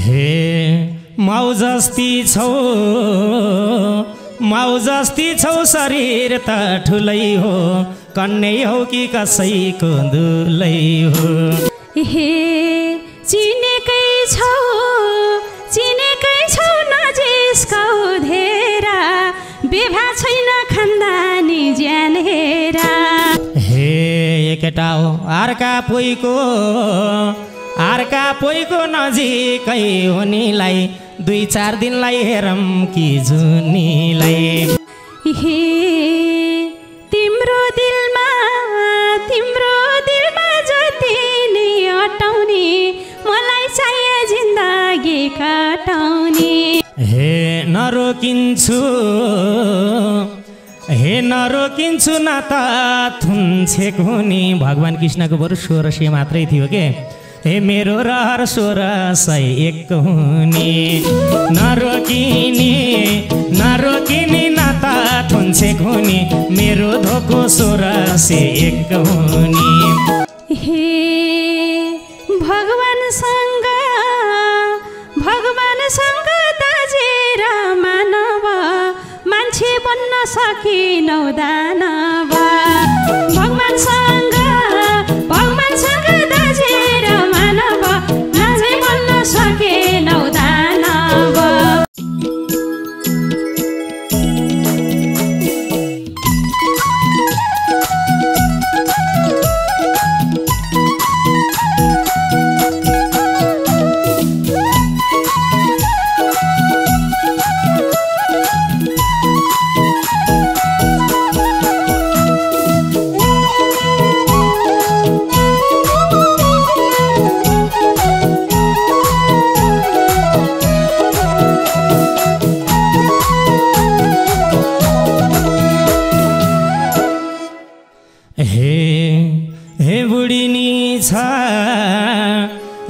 हे माउजस्ती छौ शरीर त ठुलै हो कन्नै हो कि कसैको दुलै हो हे चिनेकै छौ नजिस्कौ धेरा बेभा छैन खानदानी ज्यान हेरा हे केटा हो अर्का पोइको नजिकै हुनेलाई 2-4 दिनलाई हेरम कि जुनीलाई हे तिम्रो दिलमा जति नै अटाउने मलाई चाहिए जिन्दगी काटाउने हे नरोकिन्छु न त थुन्छेक हुने भगवान कृष्णको बरु 1600 मात्रै थियो के हे मेरो रहर 1601 हुने नरोकिने न त थुन्छेक हुने मेरो धोको 1601 हुने हे भगवानसँग दाजेर मानव मान्छे बन्न सकिनौ दानव भगवानसँग दाजेर मानव मान्छे बन्न सकिनौ दानव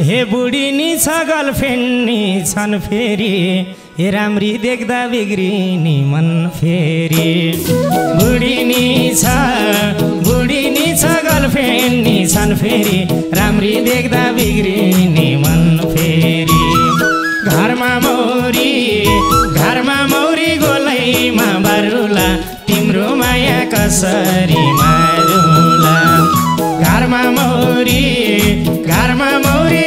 हे बुढिनी छ गर्लफ्रेन्ड छन् फेरि हे राम्री देख्दा बिग्रिने मन फेरि बुढिनी छ गर्लफ्रेन्ड छन् फेरि राम्री देख्दा बिग्रिने मन फेरि घरमा मौरी गोलैमा बारुला तिम्रो माया कसरी मारुला घरमा मौरी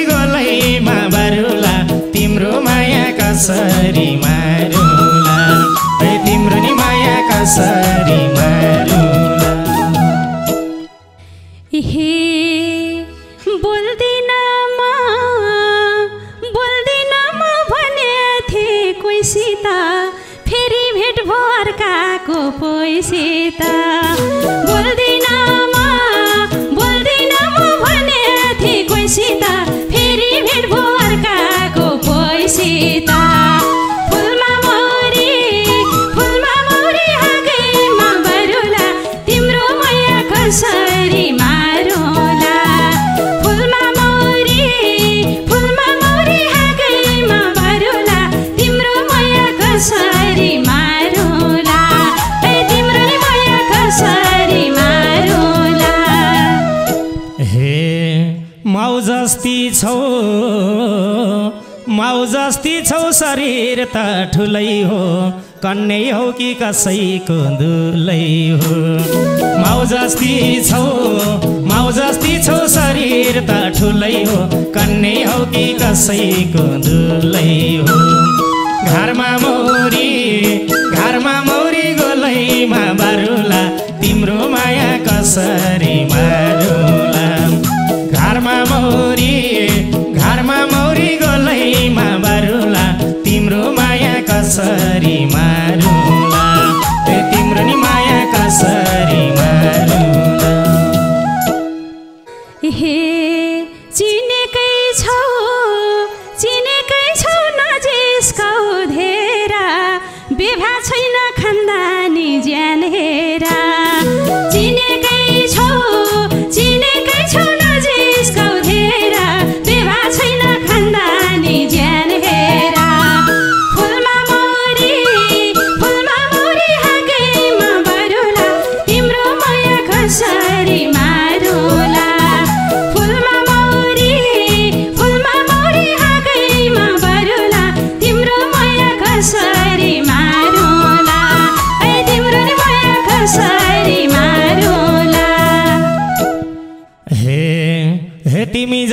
गोलैमा बारुला तिम्रो माया कसरी मारुला तिम्रो नि माया कसरी मारुला हे बोल्दिन म भने थिए कोहीसित फेरि भेट भो अर्काको पोइसित बोल्दिन म भने थिए कोहीसित फेरि भेट भो अर्काको पोइसित फुलमा मौरी हाँगैमा बरुला तिम्रो माया कसरी मारुला फुलमा मौरी हाँगैमा बरुला तिम्रो माया कसरी मारुला तिम्रो नि माया कसरी मारुला हे माउजस्ती छौ शरीर त ठुलै हो कन्नै हो कि कसैको दुलै हो माउजस्ती छौ शरीर त ठुलै हो कन्नै हो कि कसैको दुलै हो घरमा मौरी गोलैमा बारुला तिम्रो माया कसरी मारुला घरमा मौरी गोलैमा बारुला तिम्रो माया कसरी मारुला तिम्रो नि माया कसरी मारुला हे चिनेकै छौ नजिस्कौ धेरा बेभा छैन खानदानी ज्यान हेरा चिनेकै छौ नजिस्कौ धेरा बेभा छैन खानदानी ज्यान हेरा फुलमा मौरी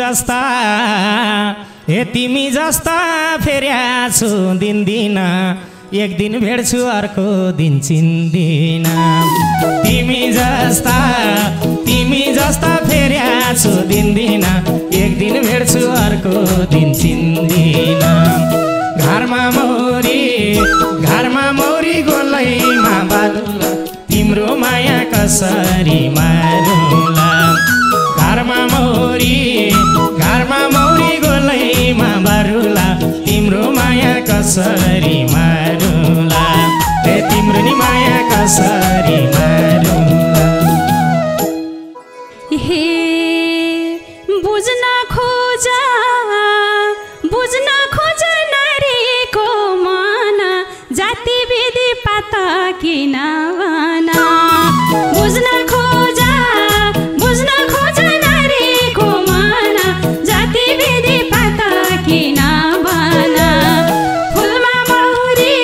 जस्ता तिमी जस्ता फेर्या छु दिन्दिन एक दिन भेट्छु अर्को दिन चिन्दिन तिमी जस्ता फेर्या छु दिन्दिन एक दिन भेट्छु अर्को दिन चिन्दिन घरमा मौरी गोलैमा बालुला तिम्रो माया कसरी मारुला घरमा मौरी गोलैमा बारुला तिम्रो माया कसरी मारुला तिम्रो नि माया कसरी मारुला हे बुझ्न खोज नारीको मन जाति विधि पात किन भना बुझ्न खोज नारीको मन जाति विधि पात किन भना फुलमा मौरी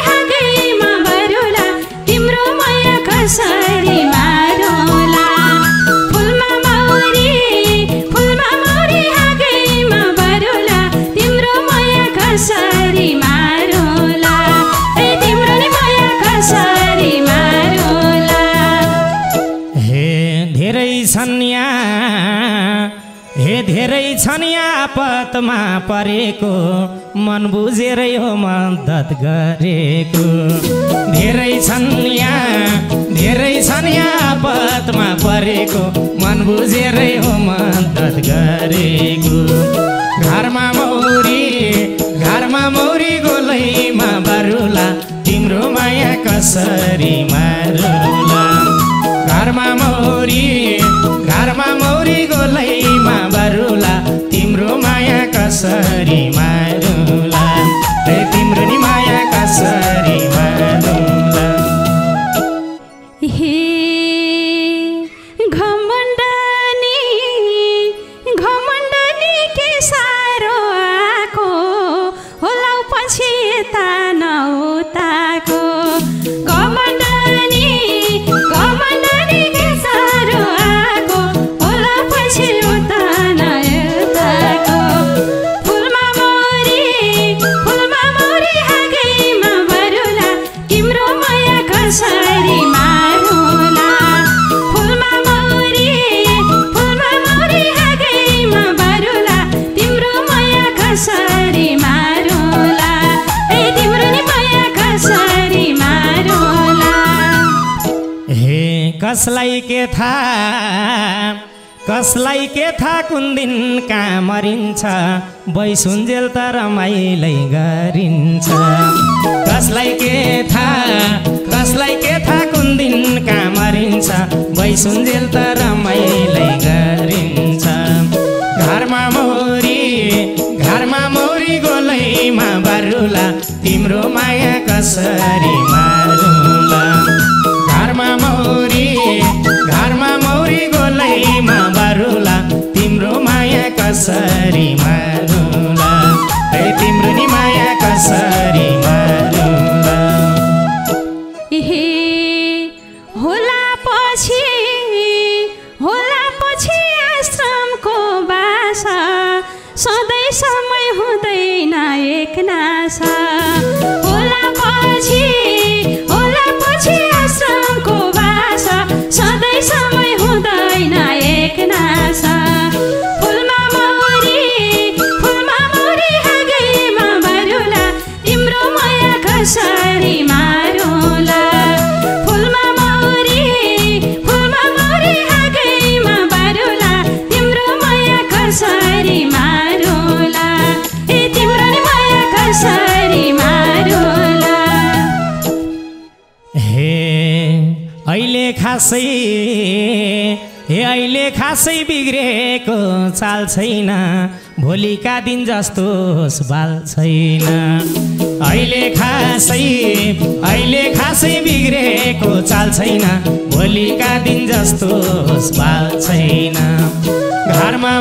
हाँगैमा बरुला तिम्रो माया कसरी मारुला फुलमा मौरी हाँगैमा बरुला तिम्रो माया कसरी मारुला तिम्रो नि माया कसरी मारुला धेरै छन् आपतमा परेको मन बुझेर यो मद्दत गरेको धेरै छन् आपतमा परेको मन बुझेर यो मद्दत गरेको घरमा मौरी गोलैमा बारुला तिम्रो माया कसरी मारुला घरमा मौरी गोलैमा बारुला तिम्रो माया कसरी मारुला तिम्रो नि माया कसरी मारुला हे घमण्डनी के सारो आको होला पछि यता नउताको घमण्डनी के सारो आको होला पछि उता नउताको फुलमा मौरी हाँगैमा बरुला तिम्रो माया कसरी मारुला फुलमा मौरी हाँगैमा बरुला तिम्रो माया कसरी मारुला तिम्रो नि माया कसरी मारुला हे कसलाई के था कुन दिन कहाँ मरिन्छ बैसुन्जेल त रमाइलै गरिन्छ कसलाई के था कुन दिन कहाँ मरिन्छ बैसुन्जेल त रमाइलै गरिन्छ घरमा मौरी गोलैमा बारुला तिम्रो माया कसरी मारुला घरमा मौरी गोलैमा बारुला तिम्रो माया कसरी मारुला तिम्रो नि माया कसरी मारुला होला पछि आश्रमको बासा सधैँ समय हुँदैन एक नासा होला पछि आश्रमको बासा सधैँ समय हुँदैन एक नासा फुलमा मौरी हाँगैमा बरुला तिम्रो माया कसरी मारुला फुलमा मौरी हाँगैमा बरुला तिम्रो माया कसरी मारुला तिम्रो नि माया कसरी मारुला अहिले खासै बिग्रेको चाल छैन भोलिका दिन जस्तो बाल छैन अहिले खासै बिग्रेको चाल छैन भोलिका दिन जस्तो बाल छैन घरमा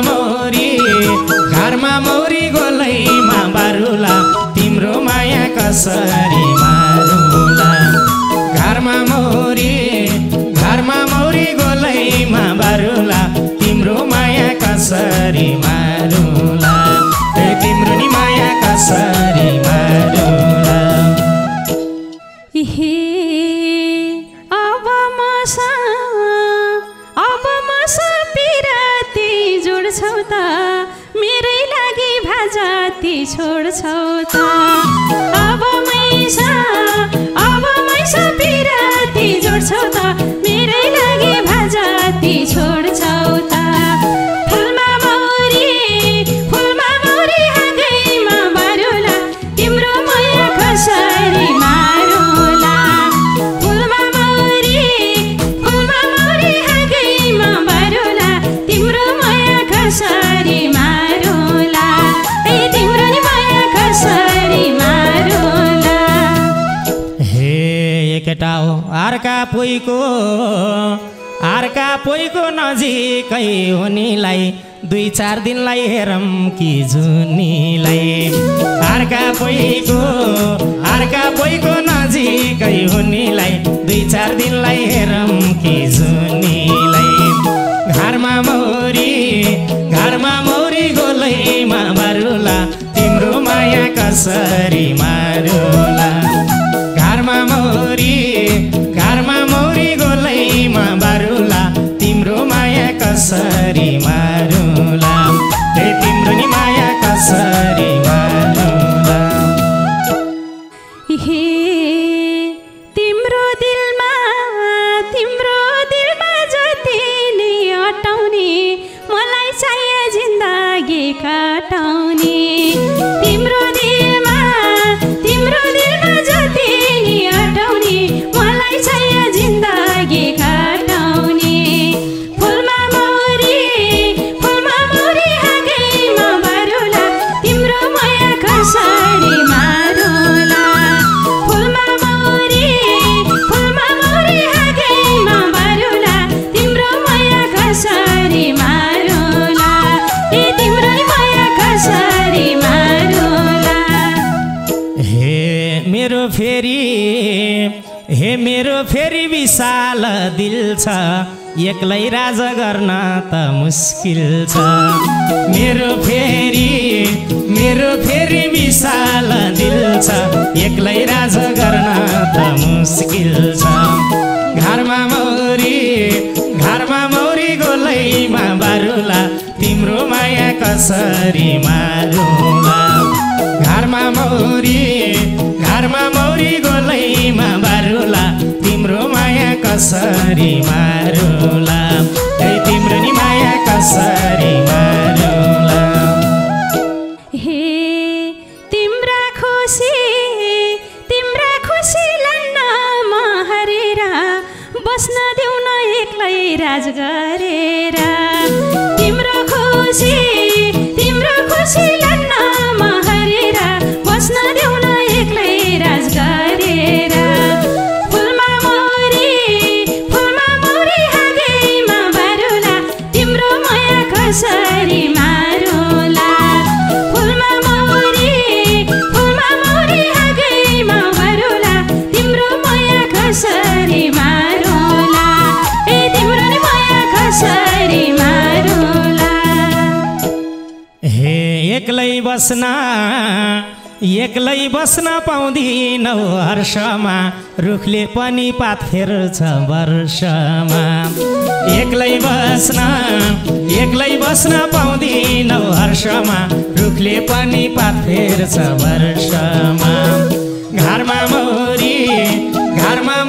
मौरी गोलैमा बारुला तिम्रो माया कसरी मारुला घरमा मौरी गोलैमा बारुला तिम्रो माया छोड्छौ त अब मैसा पिराती जोड्छौ त मेरै लागि भाजाती छोड्छौ त फुलमा मौरी हाँगैमा बारुला तिम्रो माया कसरी मारुला फुलमा मौरी हाँगैमा बारुला तिम्रो माया कसरी मारुला ए तिम्रो नि माया कसरी मारुला हे एकटा हो अर्का पोइको नजिकै हुनेलाई 2-4 दिनलाई हेरम कि जुनीलाई अर्का पोइको नजिकै हुनेलाई 2-4 दिनलाई हेरम कि जुनीलाई घरमा मौरी गोलैमा बारुला तिम्रो माया कसरी मारुला घरमा मौरी गोलैमा बारुला तिम्रो माया कसरी मारुला हे तिम्रो नि माया कसरी मारुला हे तिम्रो दिलमा जति नै अटाउने मलाई चाहिए जिन्दगी काटाउने तिम्रो दिलमा जति नै अटाउने मलाई चाहिए जिन्दगी काटाउने फुलमा मौरी हाँगैमा बारुला तिम्रो माया कसरी मारुला फुलमा मौरी हाँगैमा बारुला तिम्रो माया कसरी मारुला ए तिम्रो नि माया कसरी मारुला हे मेरो फेरि विशाल दिल छ एक्लै राज गर्न त मुस्किल छ मेरो फेरि विशाल दिल छ एक्लै राज गर्न त मुस्किल छ घरमा मौरी गोलैमा बारुला तिम्रो माया कसरी मारुला घरमा मौरी गोलैमा बारुला तिम्रो माया कसरी मारुला हे तिम्रो नि माया कसरी मारुला हे तिम्रा खुसी लन्नमा हरेर बस्न देऊ न एक्लै राज गरेर तिम्रो खुसी लन्नमा हरेर बस्न देऊ न एक्लै राज गरेर फुलमा मौरी हाँगैमा बारुला तिम्रो माया कसरी मारुला फुलमा मौरी हाँगैमा बारुला तिम्रो माया कसरी मारुला ए तिम्रो नि माया कसरी मारुला हे एक्लै बस्न पाउँदिनौ हर्षमा रुखले पनि पात फेर्छ वर्षमा एक्लै बस्न पाउँदिनौ हर्षमा रुखले पनि पात फेर्छ वर्षमा घरमा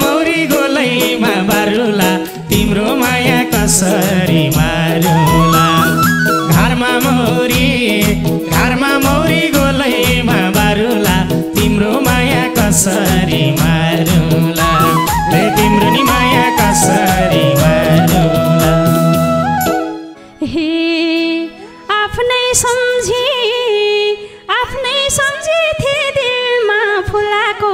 मौरी गोलैमा बारुला तिम्रो माया कसरी मारुला घरमा मौरी गोलैमा बारुला तिम्रो माया कसरी मारुला रे तिम्रो नि माया कसरी मारुला हे आफ्नै सम्झे थिए दिलमा फुलाको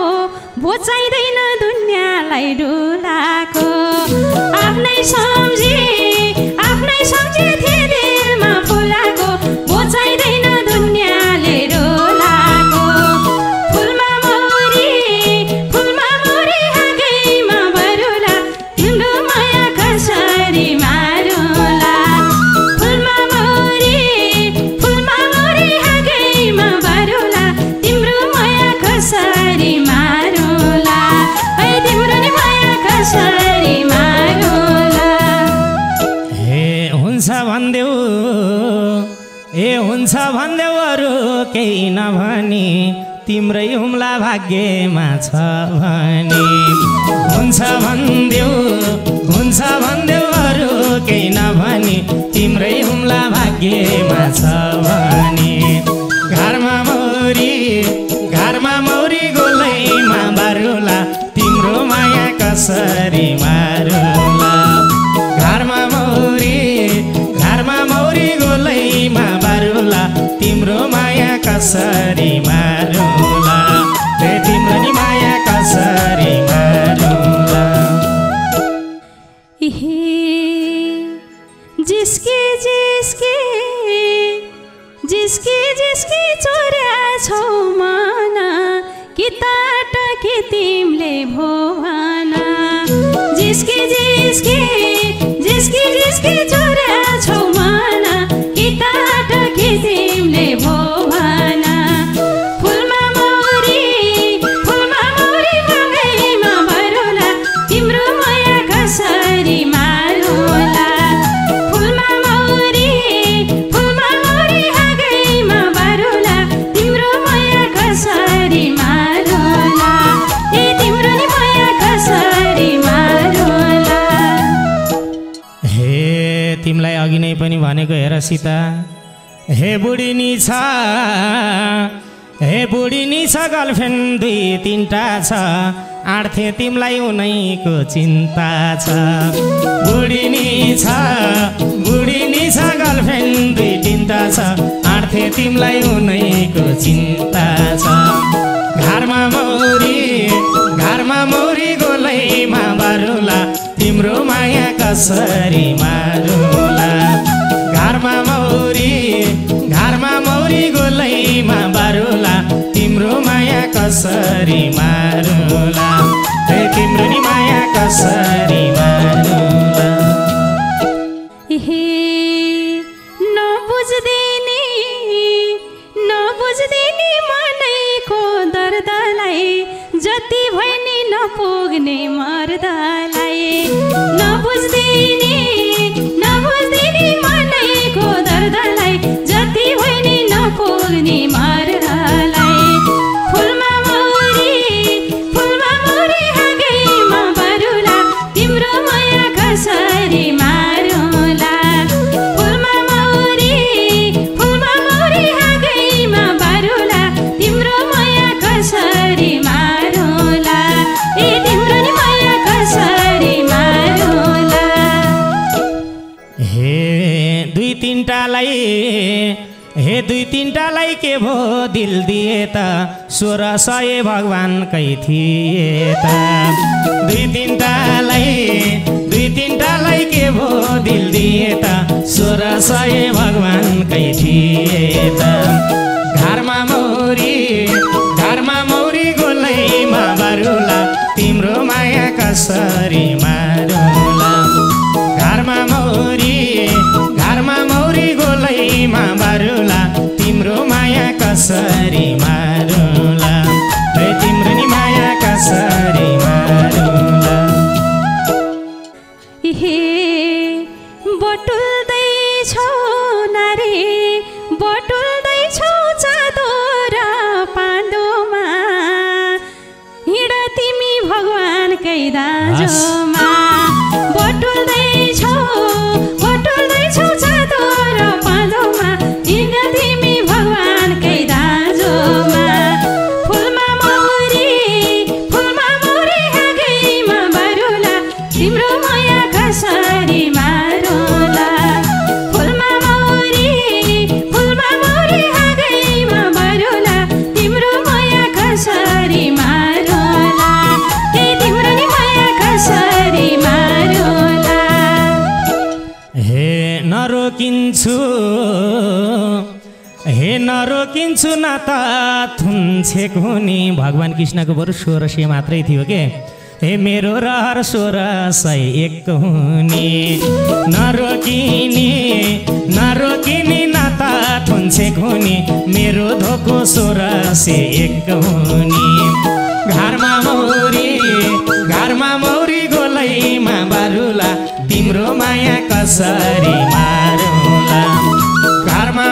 बोचाइदैन दुनियाँलाई डुलाको आफ्नै सम्झे थिए दिलमा फुलाको बोचाइदैन दुनियाँले डोलाको फुलमा मौरी हाँगैमा बारुला तिम्रो माया कसरी मारुला फुलमा मौरी हाँगैमा बारुला तिम्रो माया कसरी मारुला ए तिम्रो नि माया कसरी मारुला हे हुन्छ अरू केही नभनी तिम्रै हुम्ला भाग्यमा छ भने हुन्छ भन्देऊ अरू केही नभनी तिम्रै हुम्ला भाग्यमा छ भने घरमा मौरी गोलैमा बारुला तिम्रो माया कसरी मारुला घरमा मौरी गोलैमा बारुला तिम्रो माया कसरी मारुला तिम्रो नि माया कसरी मारुला जिसकी चोर्या छौ माना कि तात कि तिमले भोवाना जिसकी चोर्या छौ माना कि तात कि तिमले भोवाना फुलमा मौरी भागैमा बरुला तिम्रो माया कसरी मारुला फुलमा मौरी भागैमा बरुला तिम्रो माया कसरी मारुला तिम्रो नि माया कसरी मारुला हे तिमीलाई अघि नै पनि भनेको हेर सीता हे बुढिनी छ गर्लफ्रेन्ड 2-3टा छ आँट्थे तिमीलाई उनैको चिन्ता छ बुढिनी छ गर्लफ्रेन्ड 2-3टा छ आँट्थे तिमीलाई उनैको चिन्ता छ घरमा मौरी गोलैमा बारुला तिम्रो माया कसरी मारुला घरमा मौरी गोलैमा बारुला तिम्रो माया कसरी मारुला तिम्रो नि माया कसरी मारुला नबुझ्दिनी मनैको दर्दलाई जति भए नि नपुग्ने मर्दलाई नबुझ्दिनी मनैको दर्दलाई जति भए नि नपुग्ने मर्दलाई फुलमा मौरी हाँगैमा बरुला तिम्रो माया कसरी मारुला फुलमा मौरी हाँगैमा बरुला तिम्रो माया कसरी मारुला तिम्रो नि माया कसरी मारुला हे 2-3टालाई के भो दिल दिए त 1600 भगवानकै थिए त 2-3टालाई के भो दिल दिए त 1600 भगवानकै थिए त घरमा मौरी गोलैमा बारुला तिम्रो माया कसरी मारुला घरमा मौरी गोलैमा बारुला तिम्रो माया कसरी मारुला तिम्रो नि माया कसरी मारुला बटुल्दैछौ नारी बटुल्दैछौ चादर पाँदोमा हिँड तिमी भगवानकै दाजुमा बटुल्दैछौ चादर पाँदोमा हिँड तिमी भगवानकै दाजुमा फुलमा मौरी हाँगैमा बरुला तिम्रो माया कसरी मारुला फुलमा मौरी हाँगैमा बरुला तिम्रो माया कसरी मारुला तिम्रो नि माया कसरी मारुला नरोकिन्छु न त थुन्छेको नि भगवान कृष्णको बरु 1600 मात्रै थियो के हे मेरो रहर 1601 हुने नरोकिने न त थुन्छेको नि मेरो धोको 1601 हुने घरमा मौरी गोलैमा बारुला तिम्रो माया कसरी मारुला घरमा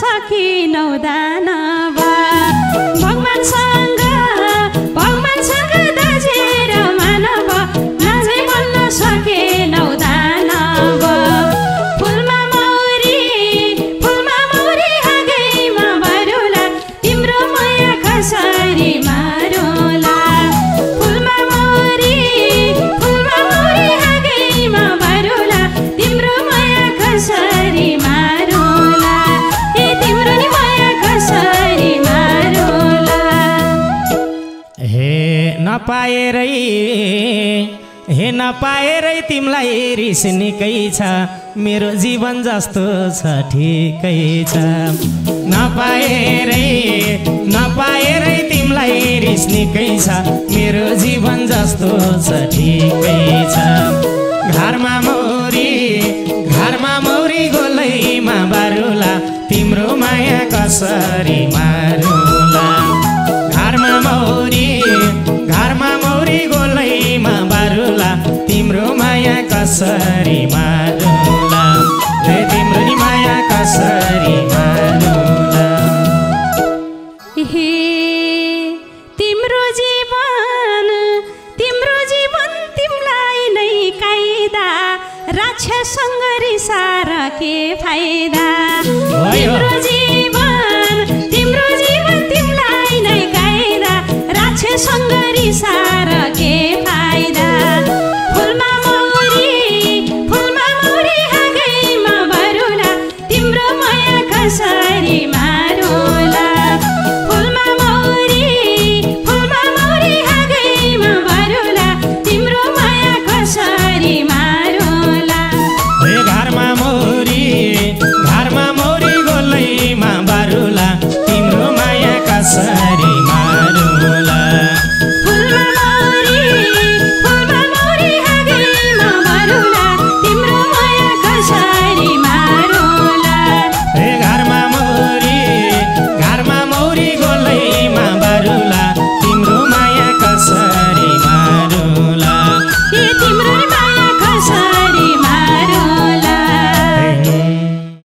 सकिनौ दानव भगवानसँग दाजेर मानव नाझै बोल्न सकेनौ दानव फुलमा मौरी हाँगैमा बरुला तिम्रो माया कसरी मारुला फुलमा मौरी हाँगैमा बरुला तिम्रो माया कसरी मारुला ए तिम्रो नि माया कसरी मारुला हे नपाएरै तिमीलाई रिस निकै छ मेरो जीवन जस्तो छ ठिकै छ नपाएरै तिमीलाई रिस निकै छ मेरो जीवन जस्तो छ ठिकै छ घरमा मौरी गोलैमा बारुला तिम्रो माया कसरी मारुला घरमा मौरी गोलैमा बारुला तिम्रो माया कसरी मारुला रे तिम्रो नि माया कसरी मारुला हे तिम्रो जीवन तिमीलाई नै कायदा राक्षसँग रिसार के फाइदा तिम्रो जीवन तिमीलाई नै कायदा राक्षसँग रिसार